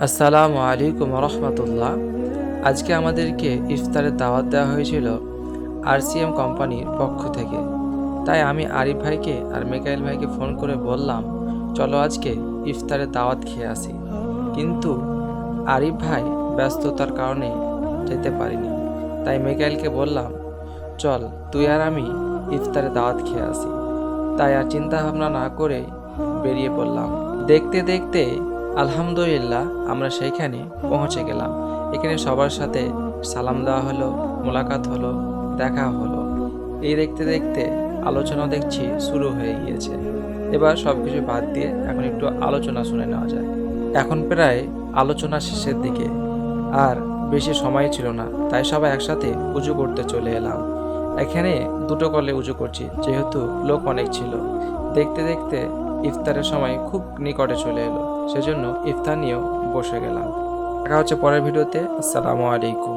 আসসালামু আলাইকুম রহমতুল্লাহ। আজকে আমাদেরকে ইফতারের দাওয়াত দেওয়া হয়েছিল আরসিএম কোম্পানির পক্ষ থেকে। তাই আমি আরিফ ভাইকে আর মিকাইল ভাইকে ফোন করে বললাম, চলো আজকে ইফতারের দাওয়াত খেয়ে আসি। কিন্তু আরিফ ভাই ব্যস্ততার কারণে যেতে পারিনি। তাই মিকাইলকে বললাম, চল তুই আর আমি ইফতারের দাওয়াত খেয়ে আসি। তাই আর চিন্তা ভাবনা না করে বেরিয়ে পড়লাম। দেখতে দেখতে আলহামদুলিল্লাহ আমরা সেইখানে পৌঁছে গেলাম। এখানে সবার সাথে সালাম দেওয়া হলো, মোলাকাত হলো, দেখা হলো। এই দেখতে দেখতে আলোচনা দেখছি শুরু হয়ে গিয়েছে। এবার সব কিছু বাদ দিয়ে এখন একটু আলোচনা শুনে নেওয়া যায়। এখন প্রায় আলোচনা শেষের দিকে, আর বেশি সময় ছিল না, তাই সবাই একসাথে উজু করতে চলে এলাম। এখানে দুটো কলে উজু করছি, যেহেতু লোক অনেক ছিল। দেখতে দেখতে ইফতারের সময় খুব নিকটে চলে এলো, সেজন্য ইফতার নিয়েও বসে গেলাম। দেখা হচ্ছে পরের ভিডিওতে। আসসালামু আলাইকুম।